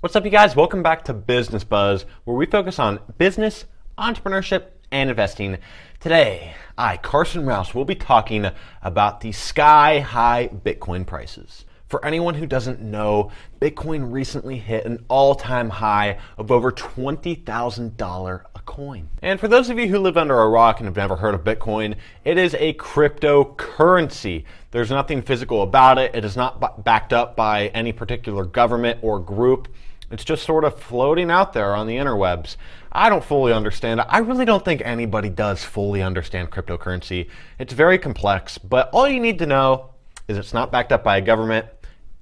What's up, you guys? Welcome back to Business Buzz, where we focus on business, entrepreneurship, and investing. Today, I, Carson Rouse, will be talking about the sky-high Bitcoin prices. For anyone who doesn't know, Bitcoin recently hit an all-time high of over $20,000 a coin. And for those of you who live under a rock and have never heard of Bitcoin, it is a cryptocurrency. There's nothing physical about it. It is not backed up by any particular government or group. It's just sort of floating out there on the interwebs. I don't fully understand it. I really don't think anybody does fully understand cryptocurrency. It's very complex, but all you need to know is it's not backed up by a government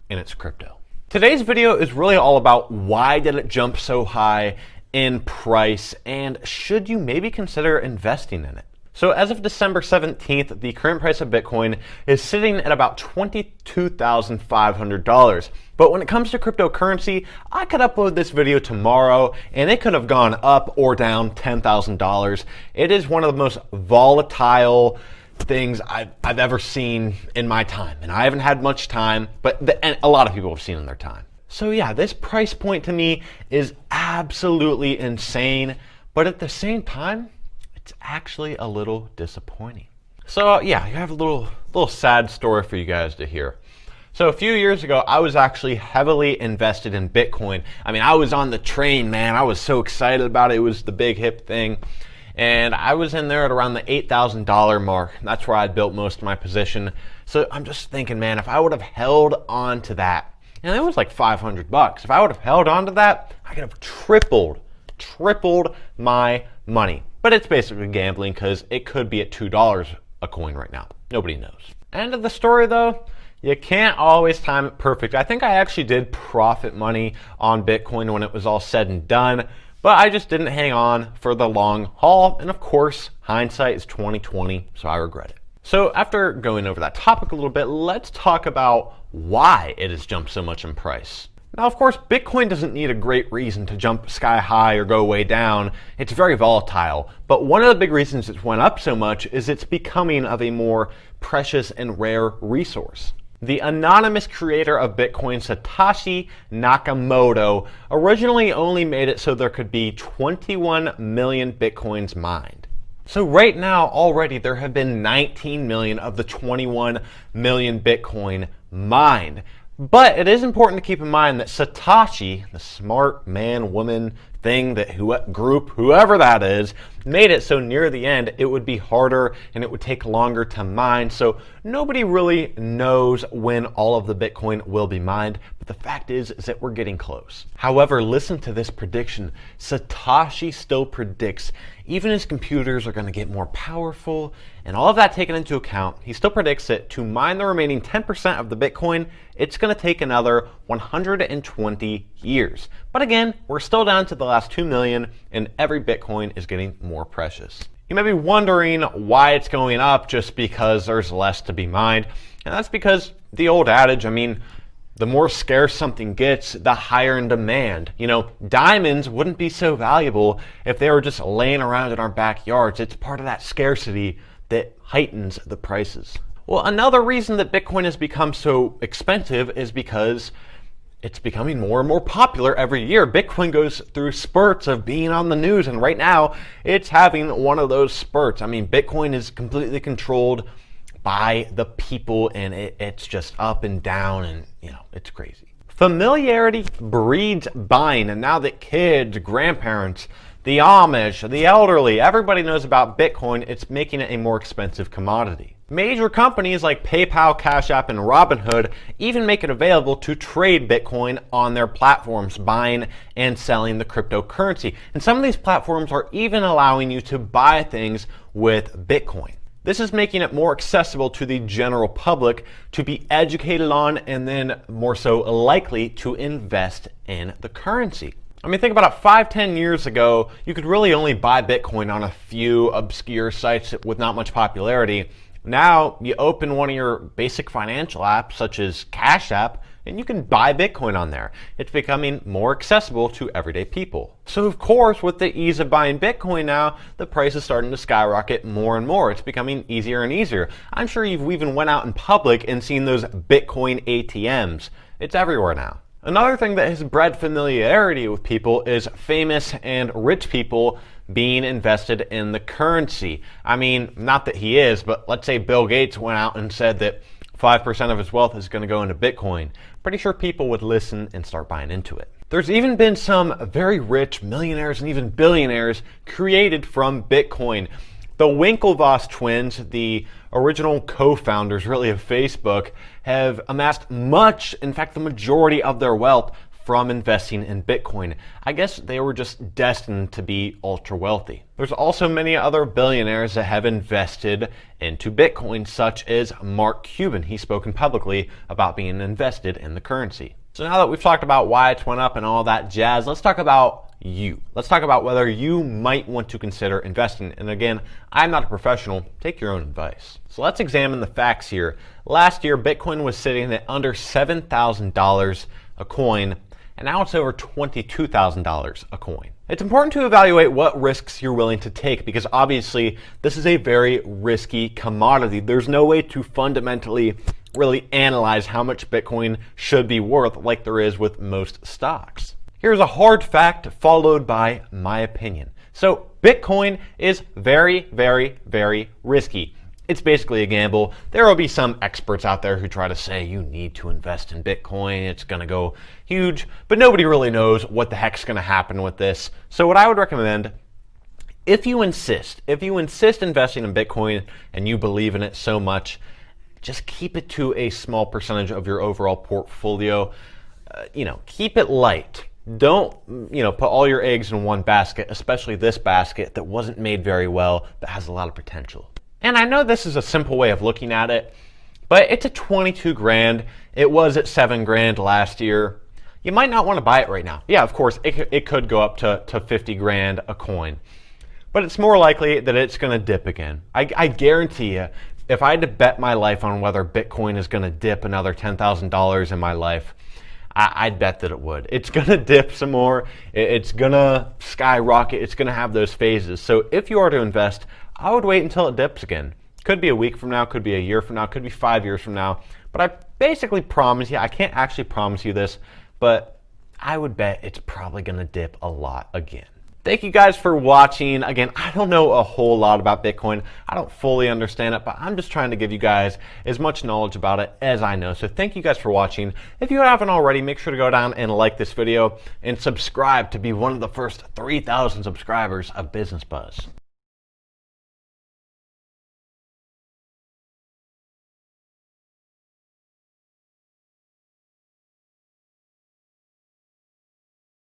and it's crypto. Today's video is really all about why did it jump so high in price and should you maybe consider investing in it. So as of December 17th, the current price of Bitcoin is sitting at about $22,500. But when it comes to cryptocurrency, I could upload this video tomorrow and it could have gone up or down $10,000. It is one of the most volatile things I've ever seen in my time. And I haven't had much time, and a lot of people have seen in their time. So yeah, this price point to me is absolutely insane. But at the same time, it's actually a little disappointing. So yeah, I have a little sad story for you guys to hear. So a few years ago, I was actually heavily invested in Bitcoin. I mean, I was on the train, man. I was so excited about it. It was the big hip thing. And I was in there at around the $8,000 mark. That's where I built most of my position. So I'm just thinking, man, if I would have held on to that, and it was like $500. If I would have held on to that, I could have tripled my money. But it's basically gambling because it could be at $2 a coin right now. Nobody knows. End of the story though, you can't always time it perfect. I think I actually did profit money on Bitcoin when it was all said and done, but I just didn't hang on for the long haul. And of course, hindsight is 20/20, so I regret it. So after going over that topic a little bit, let's talk about why it has jumped so much in price. Now, of course, Bitcoin doesn't need a great reason to jump sky high or go way down. It's very volatile. But one of the big reasons it's went up so much is it's becoming of a more precious and rare resource. The anonymous creator of Bitcoin, Satoshi Nakamoto, originally only made it so there could be 21 million Bitcoins mined. So right now, already, there have been 19 million of the 21 million Bitcoin mined. But it is important to keep in mind that Satoshi, the smart man, woman, thing, whoever that is, made it so near the end it would be harder and it would take longer to mine. So nobody really knows when all of the Bitcoin will be mined. But the fact is that we're getting close. However, listen to this prediction. Satoshi still predicts even as computers are going to get more powerful and all of that taken into account, he still predicts that to mine the remaining 10% of the Bitcoin, it's going to take another 120 years. But again, we're still down to the last 2 million and every Bitcoin is getting more precious. You may be wondering why it's going up just because there's less to be mined. And that's because the old adage, the more scarce something gets, the higher in demand. You know, diamonds wouldn't be so valuable if they were just laying around in our backyards. It's part of that scarcity that heightens the prices. Well, another reason that Bitcoin has become so expensive is because it's becoming more and more popular every year. Bitcoin goes through spurts of being on the news, and right now it's having one of those spurts. Bitcoin is completely controlled by the people, and it's just up and down, and it's crazy. Familiarity breeds buying, and now that kids, grandparents, the Amish, the elderly, everybody knows about Bitcoin, it's making it a more expensive commodity. Major companies like PayPal, Cash App, and Robinhood even make it available to trade Bitcoin on their platforms, buying and selling the cryptocurrency. And some of these platforms are even allowing you to buy things with Bitcoin. This is making it more accessible to the general public to be educated on and then more so likely to invest in the currency. Think about it, 5-10 years ago, you could really only buy Bitcoin on a few obscure sites with not much popularity. Now, you open one of your basic financial apps, such as Cash App, and you can buy Bitcoin on there. It's becoming more accessible to everyday people. So of course, with the ease of buying Bitcoin now, the price is starting to skyrocket more and more. It's becoming easier and easier. I'm sure you've even went out in public and seen those Bitcoin ATMs. It's everywhere now. Another thing that has bred familiarity with people is famous and rich people being invested in the currency. I mean, not that he is, but let's say Bill Gates went out and said that 5% of his wealth is going to go into Bitcoin. Pretty sure people would listen and start buying into it. There's even been some very rich millionaires and even billionaires created from Bitcoin. The Winklevoss twins, the original co-founders really of Facebook, have amassed much, in fact the majority of their wealth from investing in Bitcoin. I guess they were just destined to be ultra wealthy. There's also many other billionaires that have invested into Bitcoin, such as Mark Cuban. He's spoken publicly about being invested in the currency. So now that we've talked about why it's went up and all that jazz, let's talk about you. Let's talk about whether you might want to consider investing. And again, I'm not a professional. Take your own advice. So let's examine the facts here. Last year, Bitcoin was sitting at under $7,000 a coin, and now it's over $22,000 a coin. It's important to evaluate what risks you're willing to take because obviously this is a very risky commodity. There's no way to fundamentally really analyze how much Bitcoin should be worth like there is with most stocks. Here's a hard fact followed by my opinion. So Bitcoin is very, very, very risky. It's basically a gamble. There will be some experts out there who try to say you need to invest in Bitcoin, it's going to go huge, but nobody really knows what the heck's going to happen with this. So what I would recommend, if you insist investing in Bitcoin and you believe in it so much, just keep it to a small percentage of your overall portfolio. Keep it light. Don't, put all your eggs in one basket, especially this basket that wasn't made very well, but has a lot of potential. And I know this is a simple way of looking at it, but it's at 22 grand. It was at 7 grand last year. You might not want to buy it right now. Yeah, of course, it could go up to 50 grand a coin, but it's more likely that it's going to dip again. I guarantee you, if I had to bet my life on whether Bitcoin is going to dip another $10,000 in my life, I'd bet that it would. It's going to dip some more. It's going to skyrocket. It's going to have those phases. So if you are to invest, I would wait until it dips again. Could be a week from now, could be a year from now, could be 5 years from now. But I basically promise you, I can't actually promise you this, but I would bet it's probably going to dip a lot again. Thank you guys for watching. Again, I don't know a whole lot about Bitcoin. I don't fully understand it, but I'm just trying to give you guys as much knowledge about it as I know. So thank you guys for watching. If you haven't already, make sure to go down and like this video and subscribe to be one of the first 3,000 subscribers of Business Buzz.